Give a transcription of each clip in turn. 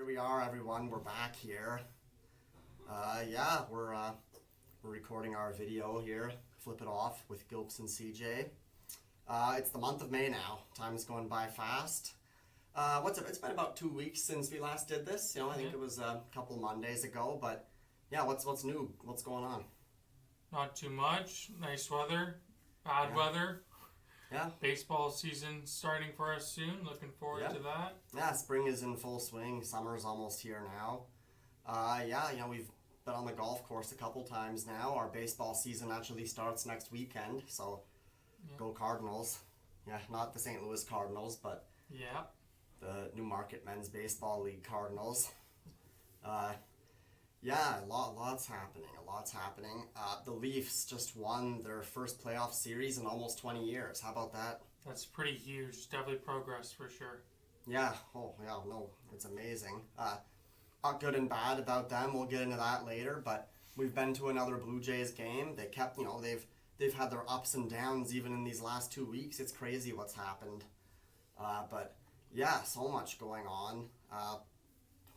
we are, everyone. We're back here. We're recording our video here. Flip it off with Gilps Cj. It's the month of May now. Time is going by fast. It's been about 2 weeks since we last did this. I think it was a couple Mondays ago. But yeah, what's new? What's going on? Not too much. Nice weather. Bad weather. Yeah. Baseball season starting for us soon. Looking forward to that. Yeah, spring is in full swing. Summer's almost here now. We've been on the golf course a couple times now. Our baseball season actually starts next weekend, so go Cardinals. Yeah, not the St. Louis Cardinals, but the Newmarket Men's Baseball League Cardinals. Lots happening. A lot's happening. The Leafs just won their first playoff series in almost 20 years. How about that? That's pretty huge. Definitely progress for sure. Yeah. Oh, yeah. No, it's amazing. Not good and bad about them. We'll get into that later. But we've been to another Blue Jays game. They kept, they've had their ups and downs even in these last 2 weeks. It's crazy what's happened. But yeah, so much going on.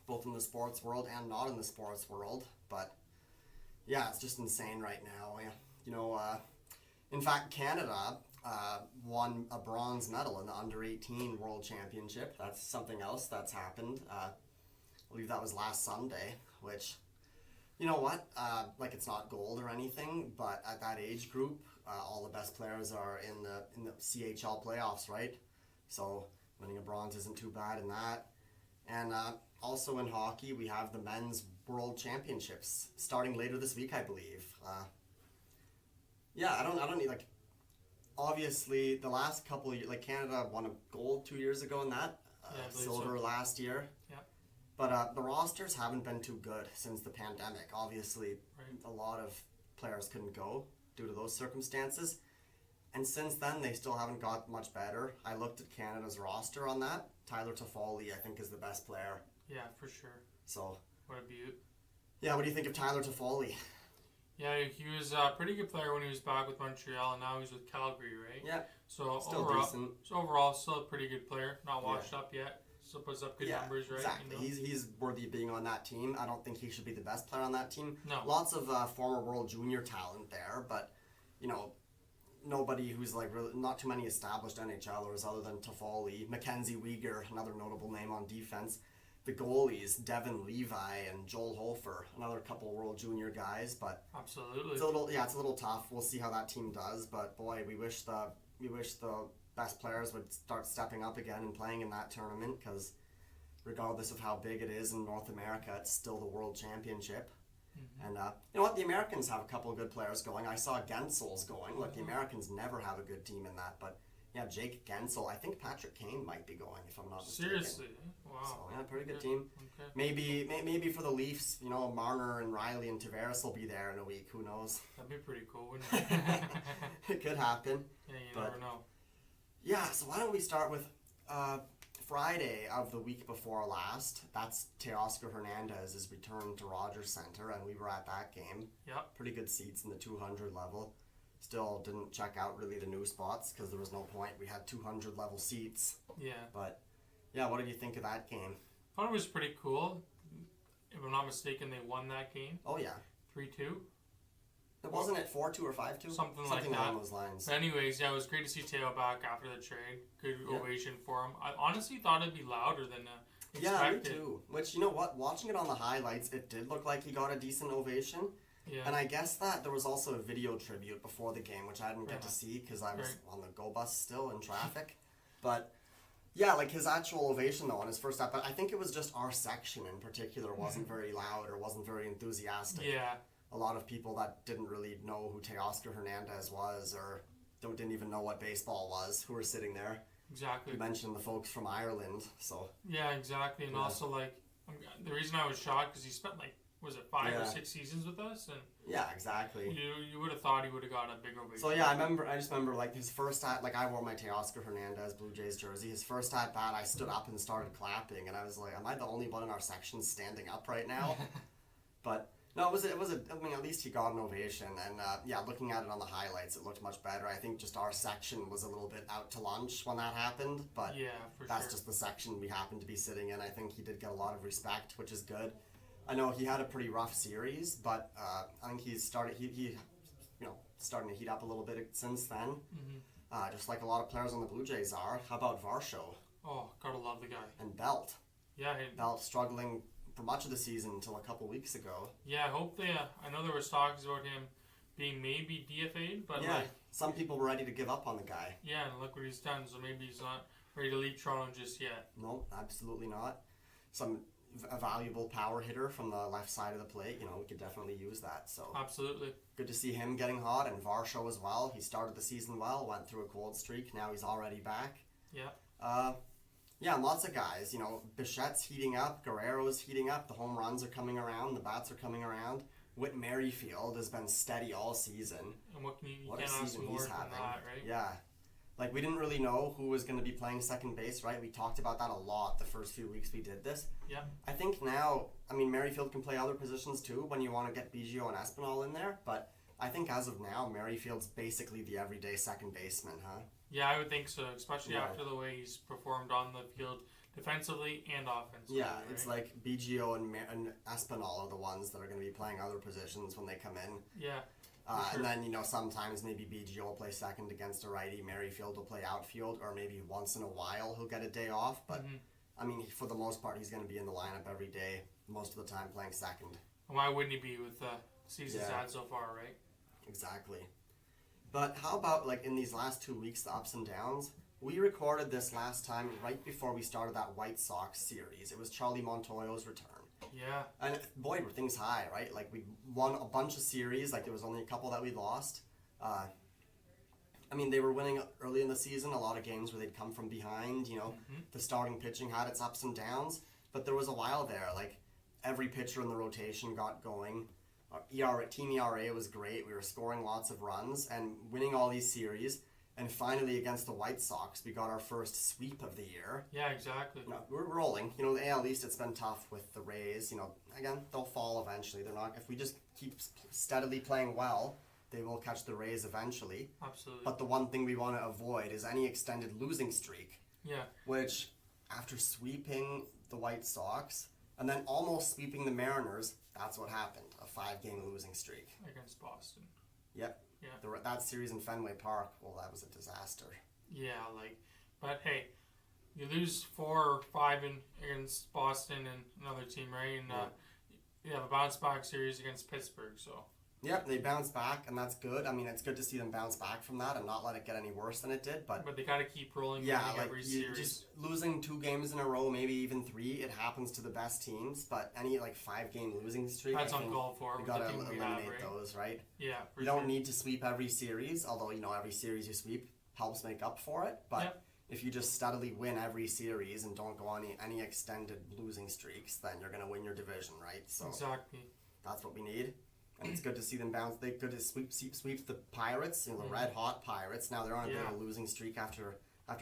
Both in the sports world and not in the sports world. But yeah, it's just insane right now. In fact, Canada won a bronze medal in the under-18 World Championship. That's something else that's happened. I believe that was last Sunday, which, it's not gold or anything, but at that age group, all the best players are in the CHL playoffs, right? So winning a bronze isn't too bad in that. And also in hockey, we have the men's World Championships starting later this week, I believe. I don't need obviously the last couple of years, Canada won a gold 2 years ago in that, silver last year. Yeah. But the rosters haven't been too good since the pandemic. Obviously, a lot of players couldn't go due to those circumstances. And since then, they still haven't got much better. I looked at Canada's roster on that. Tyler Toffoli, I think, is the best player. Yeah, for sure. So. What a beaut. Yeah, what do you think of Tyler Toffoli? Yeah, he was a pretty good player when he was back with Montreal, and now he's with Calgary, right? Yeah. So still decent. So overall, still a pretty good player. Not washed up yet. Still puts up good numbers, right? Exactly. He's worthy of being on that team. I don't think he should be the best player on that team. No. Lots of former World Junior talent there, but nobody who's really not too many established NHLers other than Toffoli, Mackenzie Weegar, another notable name on defense. The goalies, Devin Levi and Joel Hofer, another couple World Junior guys, but absolutely, it's a little tough. We'll see how that team does, but boy, we wish the best players would start stepping up again and playing in that tournament, because regardless of how big it is in North America, it's still the World Championship. Mm-hmm. And the Americans have a couple of good players going. I saw Gensel's going. Look, the Americans never have a good team in that, but yeah, Jake Gensel. I think Patrick Kane might be going, if I'm not mistaken. Seriously? Wow. So, yeah, pretty good team. Okay. Maybe for the Leafs, Marner and Riley and Tavares will be there in a week. Who knows? That'd be pretty cool, wouldn't it? It could happen. Yeah, you never know. Yeah, so why don't we start with Friday of the week before last. That's Teoscar Hernandez's return to Rogers Centre, and we were at that game. Yep. Pretty good seats in the 200 level. Still didn't check out really the new spots because there was no point. We had 200 level seats. Yeah. But yeah, what did you think of that game? I thought it was pretty cool. If I'm not mistaken, they won that game. Oh yeah. 3-2. Wasn't it 4-2 or 5-2? Something like that. Along those lines. But anyways, it was great to see Teo back after the trade. Good ovation for him. I honestly thought it'd be louder than expected. Yeah, me too. Which, watching it on the highlights, it did look like he got a decent ovation. Yeah. And I guess that there was also a video tribute before the game, which I didn't get to see because I was on the go bus still in traffic. But yeah, his actual ovation though on his first step, I think it was just our section in particular wasn't very loud or wasn't very enthusiastic. Yeah. A lot of people that didn't really know who Teoscar Hernandez was or didn't even know what baseball was who were sitting there. Exactly. You mentioned the folks from Ireland, so. Yeah, exactly. And also, the reason I was shocked because he spent, was it 5 or 6 seasons with us? And yeah, exactly. You would have thought he would have got a big ovation. So yeah, I just remember his first I wore my Teoscar Hernandez Blue Jays jersey. His first at bat, I stood up and started clapping, and I was like, am I the only one in our section standing up right now? But No, I mean, at least he got an ovation, and looking at it on the highlights, it looked much better. I think just our section was a little bit out to lunch when that happened, but that's just the section we happened to be sitting in. I think he did get a lot of respect, which is good. I know he had a pretty rough series, but I think he's started. He starting to heat up a little bit since then. Mm-hmm. Just like a lot of players on the Blue Jays are. How about Verge? Oh, gotta love the guy. And Belt. Yeah, Belt struggling for much of the season until a couple weeks ago. Yeah, I hope they. I know there was talks about him being maybe DFA'd, but some people were ready to give up on the guy. Yeah, and look what he's done. So maybe he's not ready to leave Toronto just yet. No, absolutely not. A valuable power hitter from the left side of the plate. We could definitely use that. So absolutely good to see him getting hot, and Verge as well. He started the season well, went through a cold streak. Now he's already back. Yeah. Yeah, lots of guys. Bichette's heating up. Guerrero's heating up. The home runs are coming around. The bats are coming around. Whit Merrifield has been steady all season. And what can't ask more than that, right? Yeah. We didn't really know who was going to be playing second base, right? We talked about that a lot the first few weeks we did this. Yeah. I think now, Merrifield can play other positions too when you want to get Biggio and Espinal in there, but I think as of now, Merrifield's basically the everyday second baseman, huh? Yeah, I would think so, especially after the way he's performed on the field defensively and offensively. Yeah, right? It's like Biggio and Espinal are the ones that are going to be playing other positions when they come in. Yeah. Sure. And then, sometimes maybe Biggio will play second against a righty, Merrifield will play outfield, or maybe once in a while he'll get a day off. But, for the most part, he's going to be in the lineup every day, most of the time playing second. And why wouldn't he be with the season's had so far, right? Exactly. But how about, in these last 2 weeks, the ups and downs? We recorded this last time right before we started that White Sox series. It was Charlie Montoyo's return. Yeah. And boy, were things high, right? We won a bunch of series. There was only a couple that we lost. They were winning early in the season, a lot of games where they'd come from behind. The starting pitching had its ups and downs. But there was a while there, every pitcher in the rotation got going. Team ERA was great. We were scoring lots of runs and winning all these series. And finally, against the White Sox, we got our first sweep of the year. Yeah, exactly. We're rolling. The AL East, it's been tough with the Rays. Again, they'll fall eventually. They're not. If we just keep steadily playing well, they will catch the Rays eventually. Absolutely. But the one thing we want to avoid is any extended losing streak. Yeah. Which, after sweeping the White Sox and then almost sweeping the Mariners, that's what happened. A 5-game losing streak. Against Boston. Yep. Yeah. That series in Fenway Park, well, that was a disaster. Yeah, but hey, you lose 4 or 5 against Boston and another team, right? And you have a bounce back series against Pittsburgh, so. Yep, they bounced back, and that's good. It's good to see them bounce back from that and not let it get any worse than it did. But they got to keep rolling. Every series. Just losing 2 games in a row, maybe even 3, it happens to the best teams. But any 5-game losing streak, that's uncalled for. We got to eliminate those, right? Yeah, you don't need to sweep every series, although every series you sweep helps make up for it. But if you just steadily win every series and don't go on any extended losing streaks, then you're going to win your division, right? So exactly. That's what we need. And it's good to see them bounce. They good to sweep the Pirates, the red hot Pirates. Now they're on a bit of a losing streak after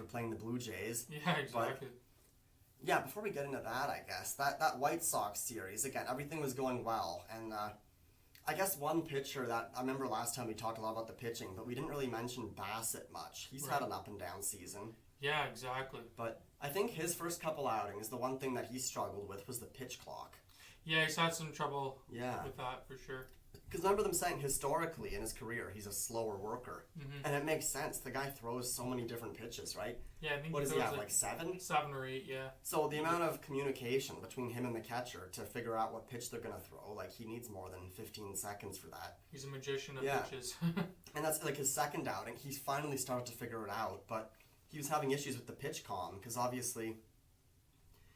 playing the Blue Jays. Yeah, exactly. But, before we get into that, I guess that White Sox series again, everything was going well, and I guess one pitcher that I remember last time we talked a lot about the pitching, but we didn't really mention Bassett much. He's had an up and down season. Yeah, exactly. But I think his first couple outings, the one thing that he struggled with was the pitch clock. Yeah, he's had some trouble with that for sure. Because remember them saying historically in his career he's a slower worker. Mm-hmm. And it makes sense. The guy throws so many different pitches, right? Yeah, I think what does he have, 7? 7 or 8, yeah. So the amount of communication between him and the catcher to figure out what pitch they're going to throw, he needs more than 15 seconds for that. He's a magician of pitches. And that's his second outing. He's finally started to figure it out, but he was having issues with the pitch comm because obviously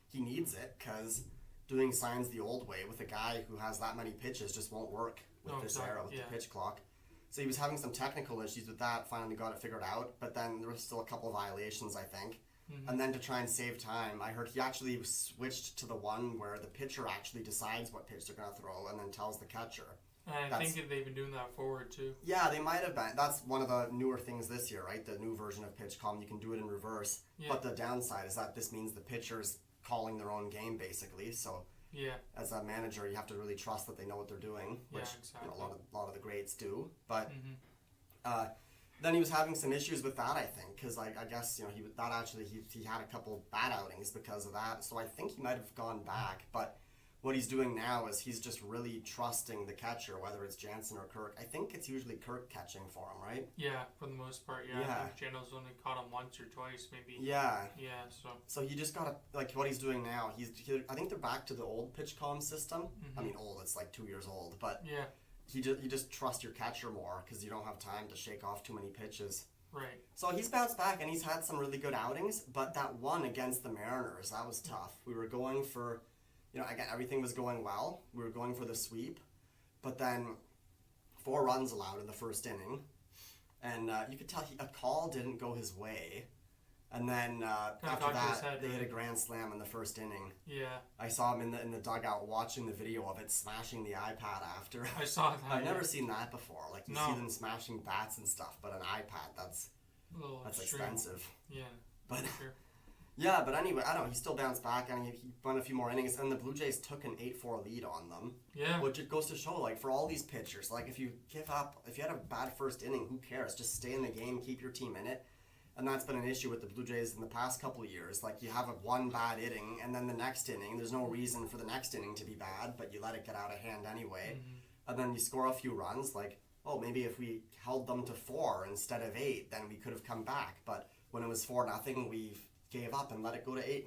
he needs it because doing signs the old way with a guy who has that many pitches just won't work with this era with the pitch clock. So he was having some technical issues with that, finally got it figured out, but then there was still a couple of violations, I think. Mm-hmm. And then to try and save time, I heard he actually switched to the one where the pitcher actually decides what pitch they're going to throw and then tells the catcher. And I think they've been doing that forward too. Yeah, they might have been. That's one of the newer things this year, right? The new version of PitchCom, you can do it in reverse. Yeah. But the downside is that this means the pitcher's calling their own game, basically. So Yeah. As a manager, you have to really trust that they know what they're doing, which exactly. a lot of the greats do. But Mm-hmm. then he was having some issues with that, I think, because I guess he had a couple bad outings because of that. So I think he might have gone back, but what he's doing now is he's just really trusting the catcher, whether it's Jansen or Kirk. I think it's usually Kirk catching for him, right? Yeah, for the most part, yeah. Yeah. I think Jano's only caught him once or twice, maybe. Yeah. Yeah, So he just gotta, like, what he's doing now, I think they're back to the old pitch comm system. Mm-hmm. I mean, old, it's like 2 years old, but yeah, you just trust your catcher more because you don't have time to shake off too many pitches. right. So he's bounced back and he's had some really good outings, but that one against the Mariners, that was tough. We were going for, again, everything was going well. We were going for the sweep, but then 4 runs allowed in the first inning, and you could tell a call didn't go his way. And then after that, they hit a grand slam in the first inning. Yeah. I saw him in the dugout watching the video of it, smashing the iPad after. I saw that. I've never seen that before. Like, you see them smashing bats and stuff, but an iPad, that's expensive. Yeah. But sure. yeah, but anyway, I don't know. He still bounced back, and he won a few more innings, and the Blue Jays took an 8-4 lead on them. Yeah. Which it goes to show, like, for all these pitchers, like, if you give up, if you had a bad first inning, who cares? Just stay in the game, keep your team in it. And that's been an issue with the Blue Jays in the past couple of years. Like, you have one bad inning, and then the next inning, there's no reason for the next inning to be bad, but you let it get out of hand anyway. Mm-hmm. And then you score a few runs, like, oh, maybe if we held them to 4 instead of 8, then we could have come back. But when it was 4-0, we gave up and let it go to 8-0.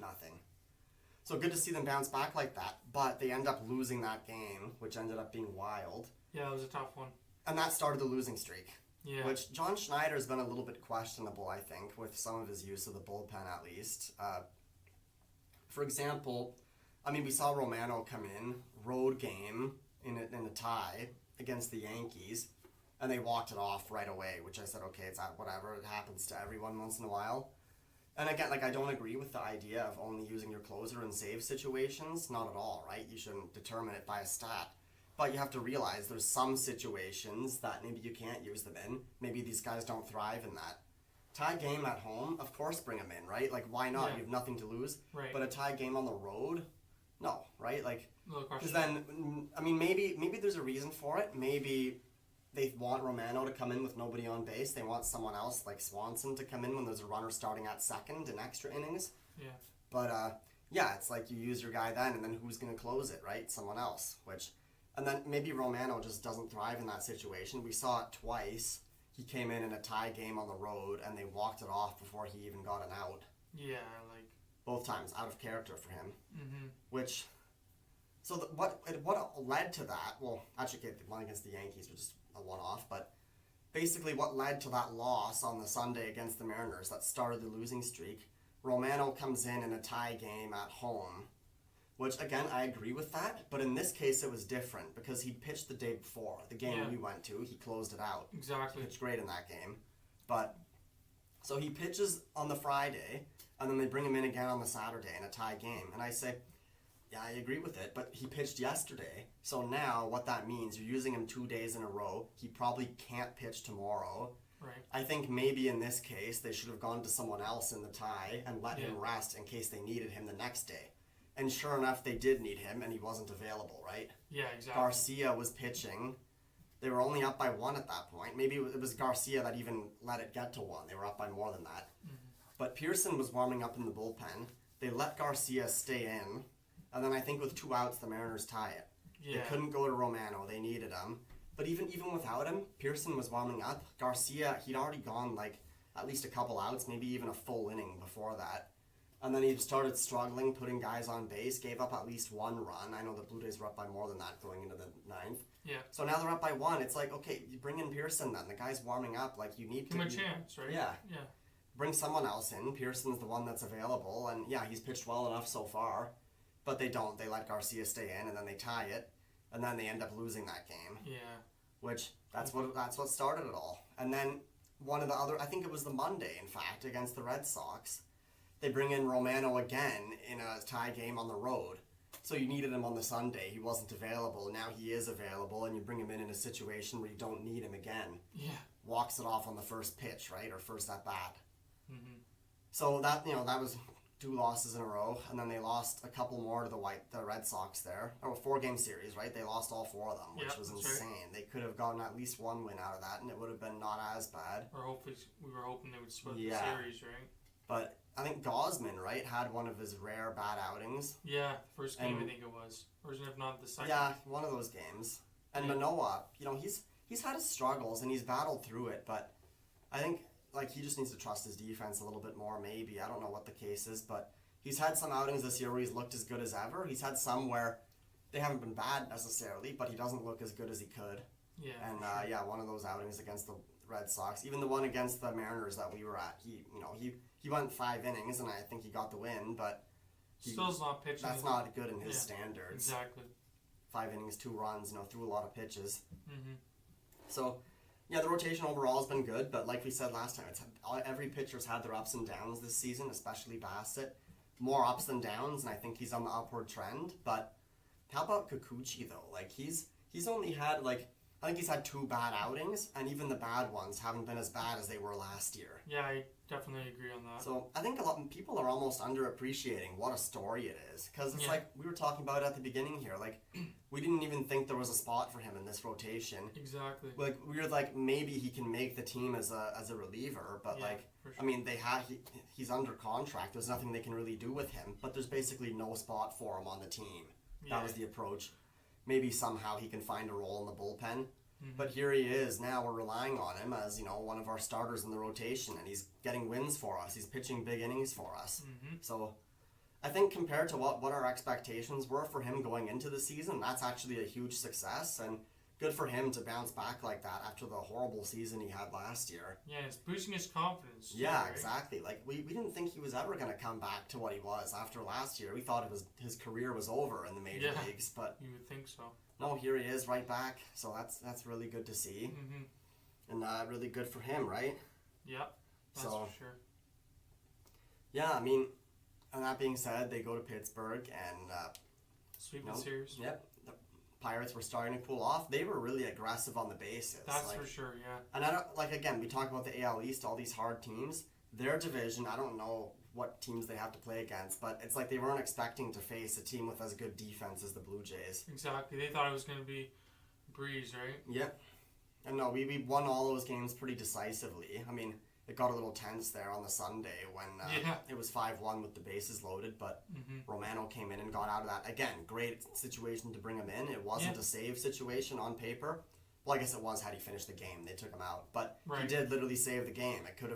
So good to see them bounce back like that, but they end up losing that game, which ended up being wild. Yeah, it was a tough one. And that started the losing streak. Yeah. Which John Schneider's been a little bit questionable, I think, with some of his use of the bullpen at least. For example, I mean, we saw Romano come in, road game in a tie against the Yankees, and they walked it off right away, which I said, okay, it's whatever, it happens to everyone once in a while. And again, like, I don't agree with the idea of only using your closer in save situations, not at all, right? You shouldn't determine it by a stat. But you have to realize there's some situations that maybe you can't use them in. Maybe these guys don't thrive in that. Tie game at home, of course bring them in, right? Like, why not? Yeah. You have nothing to lose. Right. But a tie game on the road? No, right? Like, No question. because then, I mean, maybe there's a reason for it. Maybe they want Romano to come in with nobody on base. They want someone else like Swanson to come in when there's a runner starting at second in extra innings. Yeah. But, yeah, it's like you use your guy then, and then who's going to close it, right? Someone else, And then maybe Romano just doesn't thrive in that situation. We saw it twice. He came in a tie game on the road, and they walked it off before he even got an out. Yeah, like... Both times, out of character for him. Mm-hmm. So what led to that, well, actually, the one against the Yankees was just a one-off, but basically what led to that loss on the Sunday against the Mariners that started the losing streak, Romano comes in a tie game at home. Which, again, I agree with that, but in this case it was different because he pitched the day before. The game we went to, he closed it out. Exactly. He pitched great in that game. But, so he pitches on the Friday, and then they bring him in again on the Saturday in a tie game. And I say, yeah, I agree with it, but he pitched yesterday. So now what that means, you're using him 2 days in a row. He probably can't pitch tomorrow. Right. I think maybe in this case they should have gone to someone else in the tie and let him rest in case they needed him the next day. And sure enough, they did need him, and he wasn't available, right? Yeah, exactly. Garcia was pitching. They were only up by 1 at that point. Maybe it was Garcia that even let it get to 1. They were up by more than that. Mm-hmm. But Pearson was warming up in the bullpen. They let Garcia stay in. And then I think with 2 outs, the Mariners tie it. Yeah. They couldn't go to Romano. They needed him. But even without him, Pearson was warming up. Garcia, he'd already gone like at least a couple outs, maybe even a full inning before that. And then he started struggling, putting guys on base, gave up at least 1 run. I know the Blue Jays were up by more than that going into the 9th. Yeah. So now they're up by 1. It's like, okay, you bring in Pearson then. The guy's warming up. Like, you need to... Give him a chance, right? Yeah. Yeah. Bring someone else in. Pearson's the one that's available. And, yeah, he's pitched well enough so far. But they don't. They let Garcia stay in, and then they tie it. And then they end up losing that game. Yeah. Which, that's what started it all. And then one of the other... I think it was the Monday, in fact, against the Red Sox. They bring in Romano again in a tie game on the road. So you needed him on the Sunday. He wasn't available. Now he is available, and you bring him in a situation where you don't need him again. Yeah. Walks it off on the first pitch, right? Or first at bat. Mm-hmm. So that was 2 losses in a row, and then they lost a couple more to the Red Sox there. Oh, 4-game series, right? They lost all 4 of them, which was insane. Right. They could have gotten at least 1 win out of that, and it would have been not as bad. Or hopefully, we were hoping they would split the series, right? But I think Gosman, right, had one of his rare bad outings. Yeah, the first game I think it was, or if not the second. Yeah, one of those games. And Manoah, he's had his struggles and he's battled through it, but I think he just needs to trust his defense a little bit more, maybe. I don't know what the case is, but he's had some outings this year where he's looked as good as ever. He's had some where they haven't been bad necessarily, but he doesn't look as good as he could. Yeah. And one of those outings against the Red Sox, even the one against the Mariners that we were at, he went 5 innings and I think he got the win, but still's not pitching. That's not good in his standards. Exactly. 5 innings, 2 runs, threw a lot of pitches. Mm-hmm. So, yeah, the rotation overall has been good, but like we said last time, every pitcher's had their ups and downs this season, especially Bassett. More ups than downs, and I think he's on the upward trend. But how about Kikuchi, though? He's only had, I think he's had 2 bad outings, and even the bad ones haven't been as bad as they were last year. Yeah, I definitely agree on that. So I think a lot of people are almost underappreciating what a story it is. Because it's we were talking about it at the beginning here, we didn't even think there was a spot for him in this rotation. Exactly. We were maybe he can make the team as a reliever, but for sure. I mean, he's under contract. There's nothing they can really do with him, but there's basically no spot for him on the team. Yeah. That was the approach. Maybe somehow he can find a role in the bullpen. Mm-hmm. But here he is now. We're relying on him as one of our starters in the rotation, and he's getting wins for us. He's pitching big innings for us. Mm-hmm. So I think compared to what our expectations were for him going into the season, that's actually a huge success, and good for him to bounce back like that after the horrible season he had last year. Yeah, it's boosting his confidence. Yeah, right? Exactly. We didn't think he was ever going to come back to what he was after last year. We thought his career was over in the major leagues, but you would think so. No, here he is right back. So that's really good to see, and really good for him, right? Yeah, that's for sure. Yeah, I mean, and that being said, they go to Pittsburgh and sweep the series. Yep, the Pirates were starting to cool off. They were really aggressive on the bases. That's for sure. Yeah. And I don't again. We talk about the AL East, all these hard teams. Their division, I don't know what teams they have to play against, but it's they weren't expecting to face a team with as good defense as the Blue Jays. Exactly. They thought it was going to be breeze, right? Yep. And no, we won all those games pretty decisively. I mean, it got a little tense there on the Sunday when it was 5-1 with the bases loaded, but Romano came in and got out of that. Again, great situation to bring him in. It wasn't a save situation on paper. Well, I guess it was had he finished the game. They took him out. But he did literally save the game. It could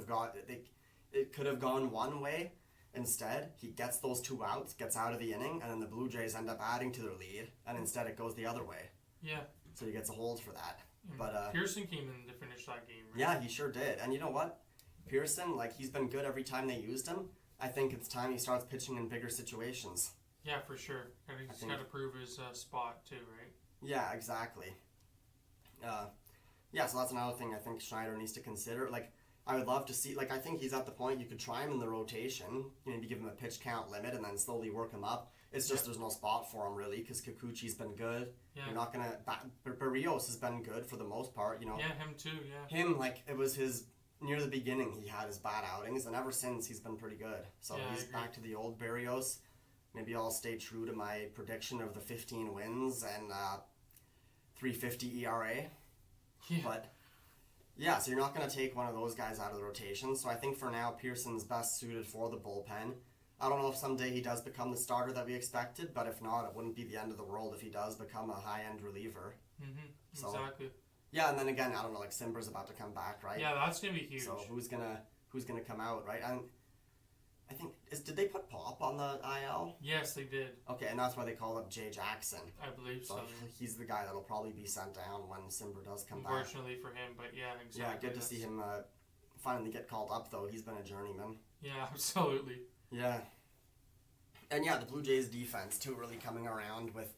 have gone one way. Instead, he gets those 2 outs, gets out of the inning, and then the Blue Jays end up adding to their lead, and instead it goes the other way. Yeah. So he gets a hold for that. And but Pearson came in to finish that game, right? Yeah, he sure did. And you know what? Pearson, he's been good every time they used him. I think it's time he starts pitching in bigger situations. Yeah, for sure. And he's got to prove his spot too, right? Yeah, exactly. So that's another thing I think Schneider needs to consider. I would love to see, I think he's at the point you could try him in the rotation, maybe give him a pitch count limit and then slowly work him up. It's just there's no spot for him, really, because Kikuchi's been good. Yeah. You're not going to... Barrios has been good for the most part, Yeah, him too, yeah. Him, it was his... Near the beginning, he had his bad outings, and ever since, he's been pretty good. So he's back to the old Barrios. Maybe I'll stay true to my prediction of the 15 wins and 3.50 ERA. Yeah. But... Yeah, so you're not going to take one of those guys out of the rotation. So I think for now, Pearson's best suited for the bullpen. I don't know if someday he does become the starter that we expected, but if not, it wouldn't be the end of the world if he does become a high-end reliever. Mm-hmm. Exactly. Yeah, and then again, I don't know, Simber's about to come back, right? Yeah, that's going to be huge. So who's gonna come out, right? And I think, did they put Pop on the IL? Yes, they did. Okay, and that's why they call up Jay Jackson. I believe so. He's the guy that'll probably be sent down when Simber does come back. Unfortunately for him, but yeah, exactly. Yeah, good to see him finally get called up, though. He's been a journeyman. Yeah, absolutely. Yeah. And yeah, the Blue Jays defense, too, really coming around with...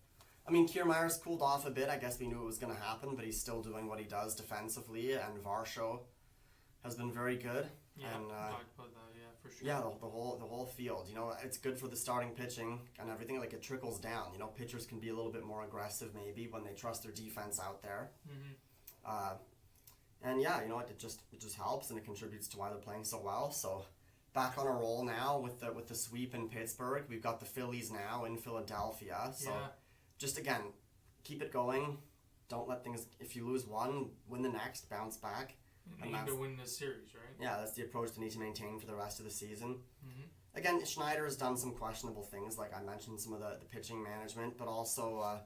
I mean, Kiermaier's cooled off a bit. I guess we knew it was going to happen, but he's still doing what he does defensively, and Varsho has been very good. Yeah, and, talked about that, yeah, for sure. Yeah, the whole field. It's good for the starting pitching and everything. It trickles down. Pitchers can be a little bit more aggressive maybe when they trust their defense out there. Mm-hmm. And yeah, it just helps and it contributes to why they're playing so well. So back on a roll now with the sweep in Pittsburgh. We've got the Phillies now in Philadelphia. So just again, keep it going. Don't let things. If you lose one, win the next, bounce back. You need to win this series, right? Yeah, that's the approach they need to maintain for the rest of the season. Mm-hmm. Again, Schneider has done some questionable things, like I mentioned, some of the pitching management, but also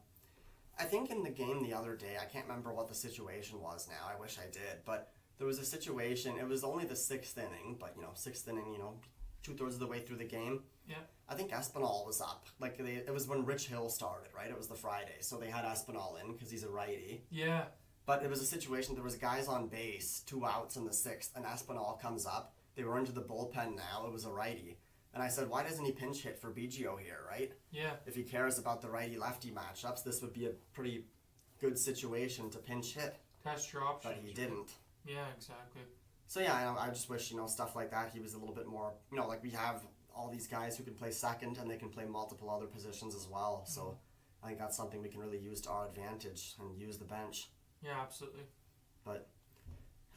I think in the game the other day, I can't remember what the situation was now. I wish I did, but there was a situation. It was only the sixth inning, but sixth inning, 2/3 of the way through the game. Yeah. I think Espinal was up. It was when Rich Hill started, right? It was the Friday, so they had Espinal in because he's a righty. Yeah. But it was a situation. There was guys on base, 2 outs in the sixth, and Espinal comes up. They were into the bullpen now. It was a righty. And I said, why doesn't he pinch hit for Biggio here, right? Yeah. If he cares about the righty-lefty matchups, this would be a pretty good situation to pinch hit. Test your options. But he didn't. Yeah, exactly. So yeah, I just wish, stuff like that, he was a little bit more, like we have all these guys who can play second and they can play multiple other positions as well. Mm-hmm. So I think that's something we can really use to our advantage and use the bench. Yeah, absolutely. But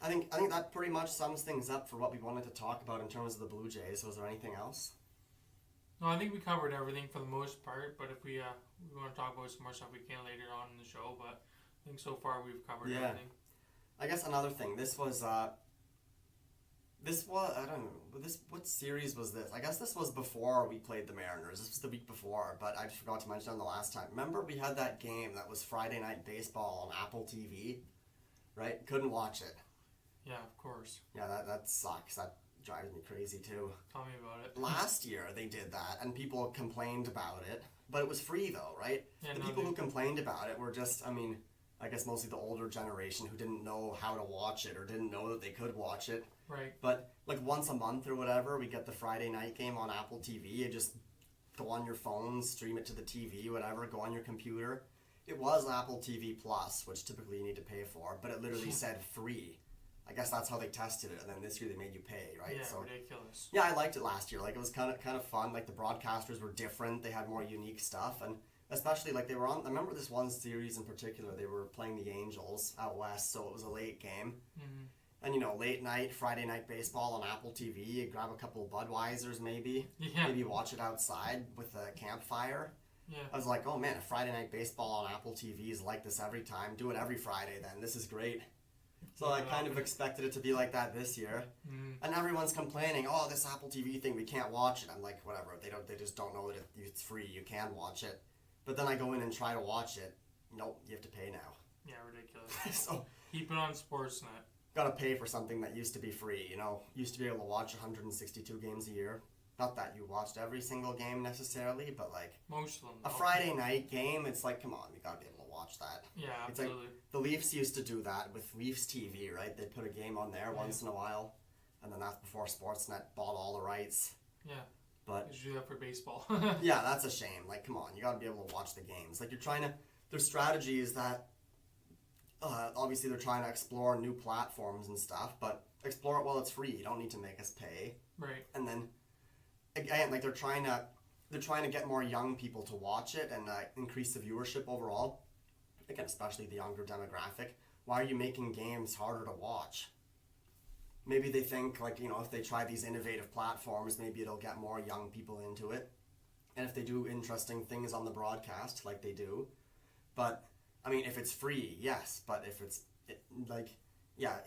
I think that pretty much sums things up for what we wanted to talk about in terms of the Blue Jays. Was there anything else? No, I think we covered everything for the most part, but if we want to talk about some more stuff, we can later on in the show, but I think so far we've covered everything. I guess another thing, this was, I don't know, what series was this? I guess this was before we played the Mariners. This was the week before, but I just forgot to mention on the last time. Remember we had that game that was Friday Night Baseball on Apple TV, right? Couldn't watch it. Yeah, of course. Yeah, that sucks. That drives me crazy too. Tell me about it. Last year they did that, and people complained about it, but it was free though, right? Yeah, the people who complained about it were just, I guess mostly the older generation who didn't know how to watch it or didn't know that they could watch it. Right. But once a month or whatever, we get the Friday night game on Apple TV. You just go on your phone, stream it to the TV, whatever, go on your computer. It was Apple TV Plus, which typically you need to pay for, but it literally said free. I guess that's how they tested it, and then this year they made you pay, right? Yeah, so, ridiculous. Yeah, I liked it last year. It was kind of fun. The broadcasters were different. They had more unique stuff, and especially they were on. I remember this one series in particular. They were playing the Angels out west, so it was a late game. Mm-hmm. And late night Friday Night Baseball on Apple TV. You grab a couple of Budweisers, maybe. Yeah. Maybe watch it outside with a campfire. Yeah. I was like, oh man, if Friday Night Baseball on Apple TV is like this every time, do it every Friday then. This is great. So I kind of expected it to be like that this year. Mm-hmm. And everyone's complaining, oh, this Apple TV thing, we can't watch it. I'm like, whatever. They just don't know that it's free. You can watch it. But then I go in and try to watch it. Nope, you have to pay now. Yeah, ridiculous. So keep it on Sportsnet. Gotta pay for something that used to be free, Used to be able to watch 162 games a year. Not that you watched every single game necessarily, but most of them. A Friday night game, it's like, come on, you gotta be able to watch that. Yeah, It's absolutely. the Leafs used to do that with Leafs TV, right? They'd put a game on there once in a while, and then that's before Sportsnet bought all the rights. Yeah. But they should do that for baseball. yeah, that's a shame. Come on, you gotta be able to watch the games. You're trying to. Their strategy is that obviously they're trying to explore new platforms and stuff, but explore it while it's free. You don't need to make us pay. Right. And then again, they're trying to get more young people to watch it and increase the viewership overall. Again, especially the younger demographic. Why are you making games harder to watch? Maybe they think if they try these innovative platforms, maybe it'll get more young people into it. And if they do interesting things on the broadcast, like they do. But if it's free, yes. But if it's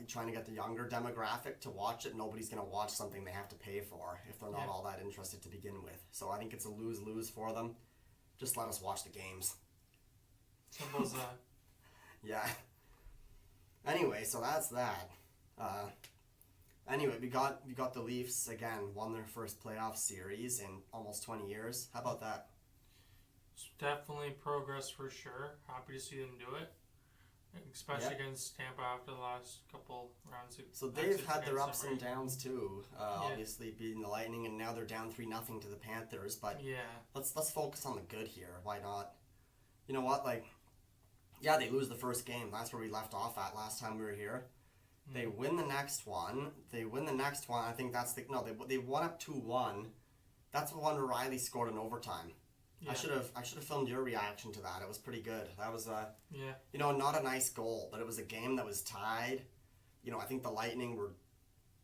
trying to get the younger demographic to watch it, nobody's going to watch something they have to pay for if they're not all that interested to begin with. So I think it's a lose-lose for them. Just let us watch the games. Simple as that. Yeah. Anyway, so that's that. Anyway, we got the Leafs again, won their first playoff series in almost 20 years. How about that? It's definitely progress for sure. Happy to see them do it. Especially against Tampa after the last couple rounds. So they've had their ups and downs too. Obviously beating the Lightning, and now they're down 3-0 to the Panthers. But let's focus on the good here. Why not? You know what? They lose the first game. That's where we left off at last time we were here. Mm-hmm. They win the next one. I think that's they won up 2-1. That's the one where Riley scored in overtime. Yeah. I should have filmed your reaction to that. It was pretty good. That was not a nice goal, but it was a game that was tied. I think the Lightning were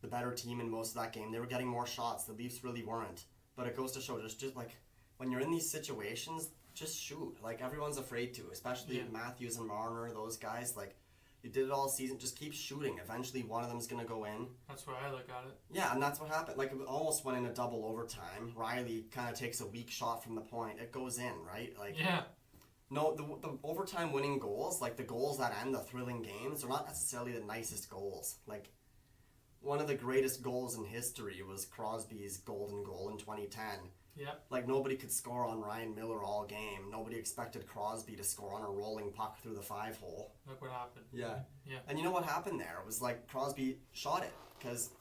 the better team in most of that game. They were getting more shots. The Leafs really weren't. But it goes to show just like when you're in these situations, just shoot. Like everyone's afraid to, especially Matthews and Marner, those guys. Like you did it all season. Just keep shooting. Eventually, one of them's gonna go in. That's why I look at it. Yeah, and that's what happened. Like it almost went in a double overtime. Riley kind of takes a weak shot from the point. It goes in, right? Like No, the overtime winning goals, like the goals that end the thrilling games, are not necessarily the nicest goals. Like, one of the greatest goals in history was Crosby's golden goal in 2010. Yeah. Like, nobody could score on Ryan Miller all game. Nobody expected Crosby to score on a rolling puck through the 5-hole. Look what happened. Yeah. Yeah. And you know what happened there? It was like Crosby shot it. Because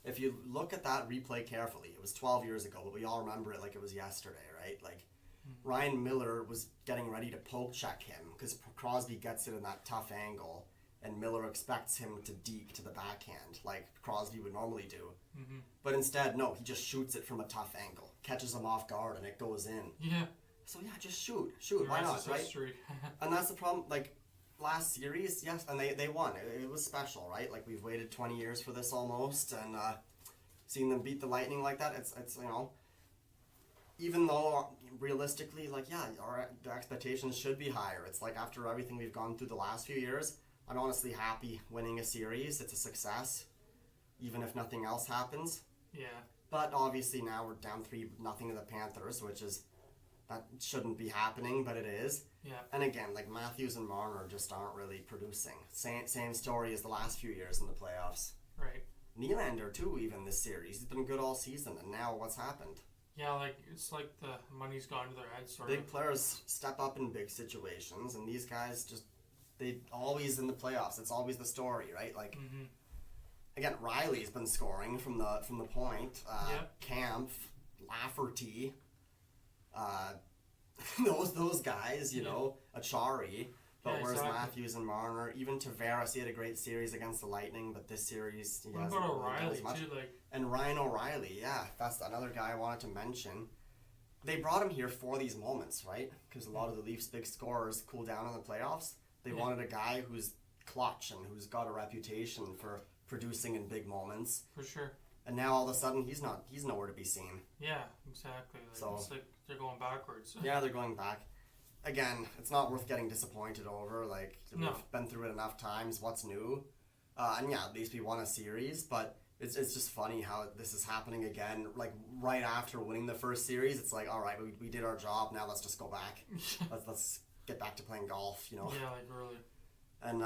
if you look at that replay carefully, it was 12 years ago, but we all remember it like it was yesterday, right? Like, Ryan Miller was getting ready to poke check him because Crosby gets it in that tough angle, and Miller expects him to deke to the backhand like Crosby would normally do. But instead, no, he just shoots it from a tough angle, catches him off guard, and it goes in. Yeah. So yeah, just shoot. Why not, right? And that's the problem. Like last series, yes, and they won. It was special, right? Like we've waited 20 years for this almost, and seeing them beat the Lightning like that, it's you know. Even though realistically, like the expectations should be higher. It's like after everything we've gone through the last few years, I'm honestly happy winning a series. It's a success, even if nothing else happens. Yeah. But obviously now we're down 3-0 to the Panthers, which is that shouldn't be happening, but it is. Yeah. And again, like Matthews and Marner just aren't really producing. Same story as the last few years in the playoffs. Right. Nylander too, even this series, he's been good all season, and now what's happened? Yeah, like it's like the money's gone to their heads. Big players step up in big situations, and these guys they always in the playoffs. It's always the story, right? Like again, Riley's been scoring from the point. Kampf, Lafferty, those guys, you know, Achari. But whereas Matthews and Marner, even Tavares, he had a great series against the Lightning, but this series he hasn't really done as much. And Ryan O'Reilly, yeah, that's another guy I wanted to mention. They brought him here for these moments, right? Because a lot of the Leafs' big scorers cool down in the playoffs. They wanted a guy who's clutch and who's got a reputation for producing in big moments. For sure. And now all of a sudden he's nowhere to be seen. Yeah, exactly. Like, it's like they're going backwards. Yeah, they're going back. Again, it's not worth getting disappointed over. Like, we've been through it enough times. What's new? And yeah, at least we won a series, but it's just funny how this is happening again. Like, right after winning the first series, it's like, all right, we did our job. Now let's just go back. let's get back to playing golf, you know? Yeah, like, really. And,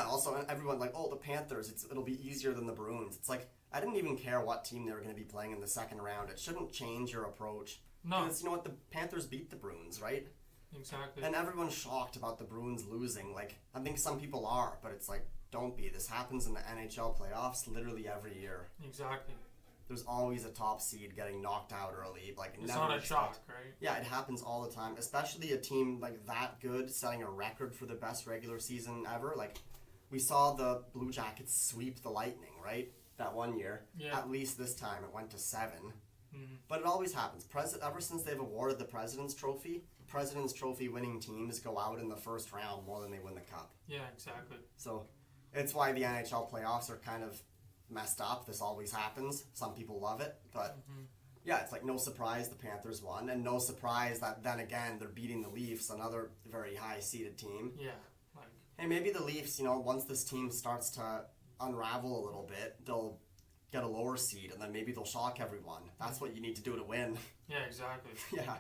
also, everyone, like, oh, the Panthers, it'll be easier than the Bruins. It's like, I didn't even care what team they were going to be playing in the second round. It shouldn't change your approach. No. Because, you know what, the Panthers beat the Bruins, right? Exactly. And everyone's shocked about the Bruins losing. Like, I think some people are, but it's like, don't be. This happens in the NHL playoffs literally every year. Exactly. There's always a top seed getting knocked out early. Like, it's not a shock, right? Yeah, it happens all the time. Especially a team like that good, setting a record for the best regular season ever. Like, we saw the Blue Jackets sweep the Lightning, right? That one year. Yeah. At least this time it went to 7. But it always happens. Ever since they've awarded the President's Trophy, President's Trophy winning teams go out in the first round more than they win the cup. Yeah, exactly. So it's why the NHL playoffs are kind of messed up. This always happens. Some people love it, but yeah, it's like no surprise the Panthers won, and no surprise that then again they're beating the Leafs, another very high-seeded team. Yeah, like hey, maybe the Leafs, you know, once this team starts to unravel a little bit, they'll get a lower seed, and then maybe they'll shock everyone. That's what you need to do to win. Yeah, exactly. Yeah. You know.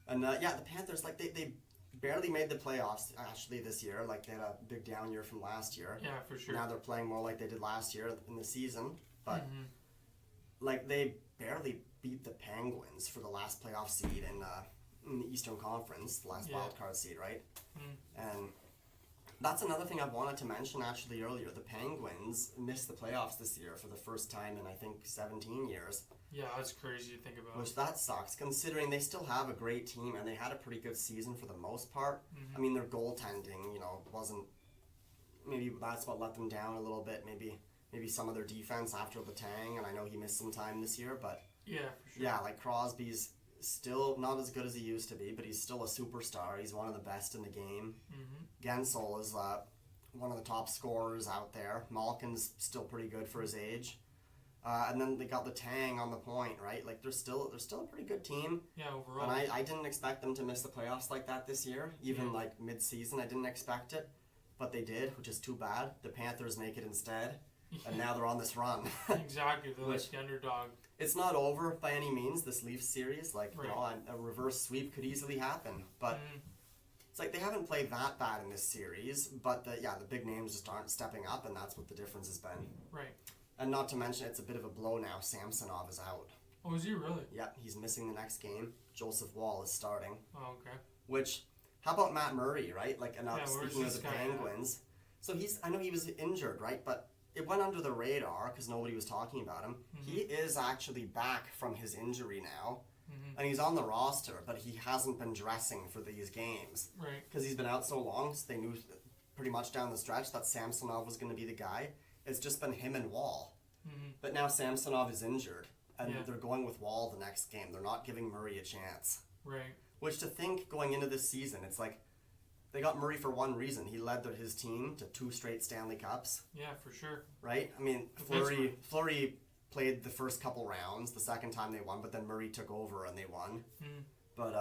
And the Panthers, like they barely made the playoffs actually this year. Like they had a big down year from last year. Yeah, for sure. Now they're playing more like they did last year in the season, but like they barely beat the Penguins for the last playoff seed in the Eastern Conference, the last wild card seed, right? And that's another thing I wanted to mention actually earlier. The Penguins missed the playoffs this year for the first time in I think 17 years. Yeah, that's crazy to think about. Which that sucks, considering they still have a great team and they had a pretty good season for the most part. I mean, their goaltending, you know, wasn't. Maybe that's what let them down a little bit. Maybe some of their defense after the Tang, and I know he missed some time this year, but yeah, for sure. Yeah, like Crosby's still not as good as he used to be, but he's still a superstar. He's one of the best in the game. Gensel is one of the top scorers out there. Malkin's still pretty good for his age. And then they got the Tang on the point, right? Like they're still a pretty good team. Yeah, overall. And I didn't expect them to miss the playoffs like that this year. Even like mid-season, I didn't expect it, but they did, which is too bad. The Panthers make it instead, and now they're on this run. Exactly, they're like the underdog. It's not over by any means. This Leafs series, like right. you know, a reverse sweep could easily happen, but. It's like they haven't played that bad in this series, but the big names just aren't stepping up, and that's what the difference has been. Right. And not to mention, it's a bit of a blow now. Samsonov is out. Oh, is he really? Yeah, he's missing the next game. Joseph Wall is starting. Oh, okay. Which, how about Matt Murray, right? Like, and speaking of the guy Penguins, so I know he was injured, right? But it went under the radar because nobody was talking about him. Mm-hmm. He is actually back from his injury now. Mm-hmm. And he's on the roster, but he hasn't been dressing for these games. Right. Because he's been out so long, so they knew pretty much down the stretch that Samsonov was going to be the guy. It's just been him and Wall. Mm-hmm. But now Samsonov is injured, and they're going with Wall the next game. They're not giving Murray a chance. Right. Which to think going into this season, it's like they got Murray for one reason. He led his team to 2 straight Stanley Cups. Yeah, for sure. Right? I mean, Fleury played the first couple rounds, the second time they won, but then Murray took over and they won. Mm. But,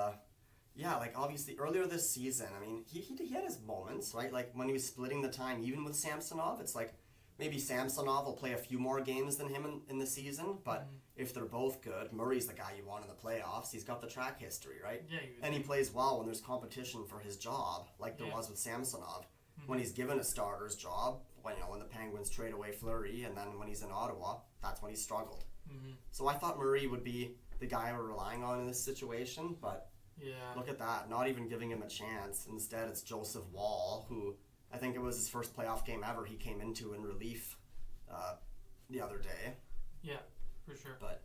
like, obviously, earlier this season, I mean, he had his moments, right? Like, when he was splitting the time, even with Samsonov, it's like, maybe Samsonov will play a few more games than him in the season, but if they're both good, Murray's the guy you want in the playoffs. He's got the track history, right? Yeah, and he plays well when there's competition for his job, like there was with Samsonov. When he's given a starter's job, when the Penguins trade away Fleury, and then when he's in Ottawa, that's when he struggled. Mm-hmm. So I thought Murray would be the guy we're relying on in this situation, but look at that, not even giving him a chance. Instead, it's Joseph Wall, who I think it was his first playoff game ever he came into in relief the other day. Yeah, for sure. But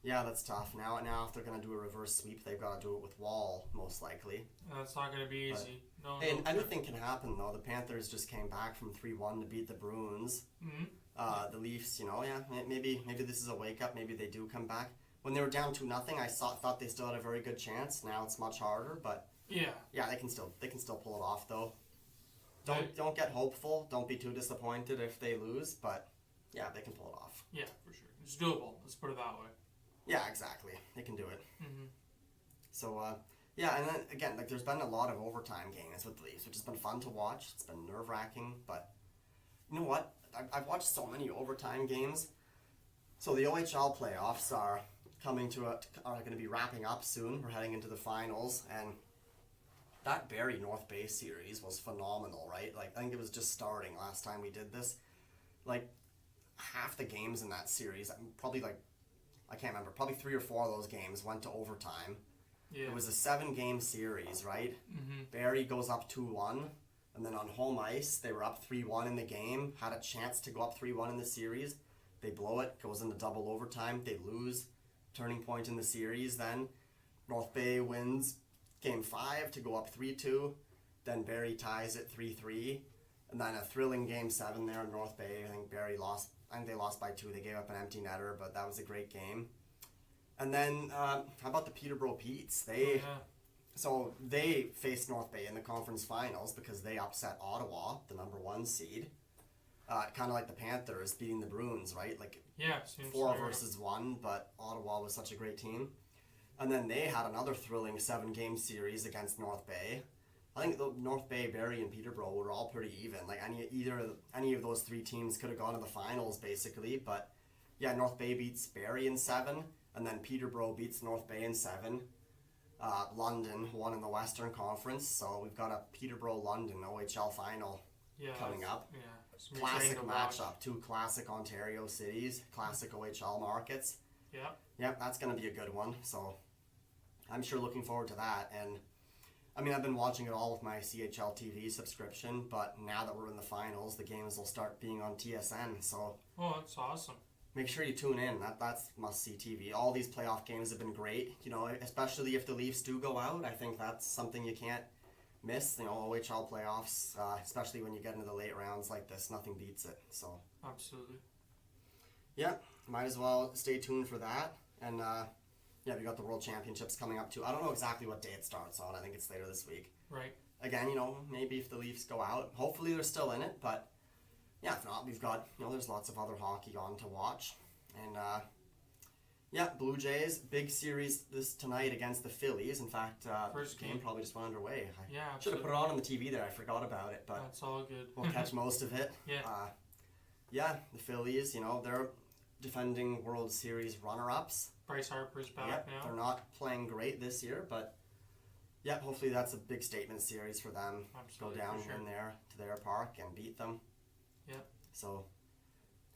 yeah, that's tough. Now if they're going to do a reverse sweep, they've got to do it with Wall, most likely. That's not going to be easy. And anything can happen, though. The Panthers just came back from 3-1 to beat the Bruins. Mm-hmm. The Leafs, maybe this is a wake-up. Maybe they do come back. When they were down 2-0, I thought they still had a very good chance. Now it's much harder, but yeah, they can still pull it off, though. Don't get hopeful. Don't be too disappointed if they lose, but yeah, they can pull it off. Yeah, for sure. It's doable. Let's put it that way. Yeah, exactly. They can do it. Mm-hmm. So, and then again, like there's been a lot of overtime games with the Leafs, which has been fun to watch. It's been nerve-wracking, but you know what? I've watched so many overtime games. So the OHL playoffs are going to be wrapping up soon. We're heading into the finals, and that Barrie North Bay series was phenomenal, right? Like, I think it was just starting last time we did this. Like, half the games in that series, probably I can't remember, probably 3 or 4 of those games went to overtime. Yeah. It was a 7-game series, right? Mm-hmm. Barrie goes up 2-1, and then on home ice, they were up 3-1 in the game, had a chance to go up 3-1 in the series. They blow it, goes into double overtime, they lose. Turning point in the series then. North Bay wins Game 5 to go up 3-2. Then Barrie ties it 3-3. And then a thrilling Game 7 there in North Bay. I think Barrie lost. I think they lost by 2. They gave up an empty netter, but that was a great game. And then, how about the Peterborough Petes? So they faced North Bay in the conference finals because they upset Ottawa, the number 1 seed. Kind of like the Panthers beating the Bruins, right? Like 4 versus 1, but Ottawa was such a great team. And then they had another thrilling 7-game series against North Bay. I think the North Bay, Barrie, and Peterborough were all pretty even. Like any of those 3 teams could have gone to the finals basically. But yeah, North Bay beats Barrie in 7, and then Peterborough beats North Bay in 7. London won in the Western Conference, so we've got a Peterborough-London OHL final coming up. Yeah. Classic matchup, 2 classic Ontario cities, classic OHL markets. Yep, that's going to be a good one. So I'm sure looking forward to that. And I mean, I've been watching it all with my CHL TV subscription, but now that we're in the finals, the games will start being on TSN. So that's awesome. Make sure you tune in. That's must-see TV. All these playoff games have been great. Especially if the Leafs do go out. I think that's something you can't miss. OHL playoffs, especially when you get into the late rounds like this, nothing beats it. So absolutely. Yeah, might as well stay tuned for that. And we got the World Championships coming up too. I don't know exactly what day it starts on. I think it's later this week. Right. again, maybe if the Leafs go out, hopefully they're still in it. But yeah, if not, we've got there's lots of other hockey on to watch, and yeah, Blue Jays big series this tonight against the Phillies. In fact, First the game probably just went underway. I Yeah, should have put it on the TV there. I forgot about it, but that's all good. we'll catch most of it. Yeah. Yeah, the Phillies. They're defending World Series runner-ups. Bryce Harper's back Yep, now. they're not playing great this year, but yeah, hopefully that's a big statement series for them. Absolutely, Go down for sure. in there to their park and beat them. Yep. So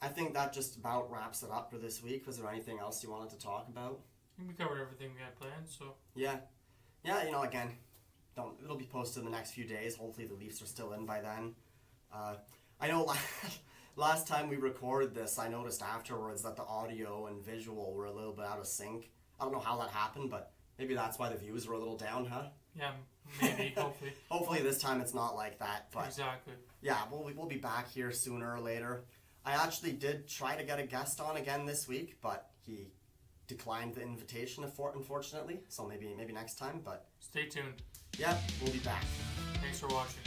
I think that just about wraps it up for this week. Was there anything else you wanted to talk about? I think we covered everything we had planned, so Yeah, again, it'll be posted in the next few days. Hopefully the Leafs are still in by then. I know last time we recorded this, I noticed afterwards that the audio and visual were a little bit out of sync. I don't know how that happened, but maybe that's why the views were a little down, huh? yeah, maybe, hopefully. Hopefully this time it's not like that, but Exactly. yeah, we'll be back here sooner or later. I actually did try to get a guest on again this week, but he declined the invitation, unfortunately. So maybe next time, but Stay tuned. yeah, we'll be back. Thanks for watching.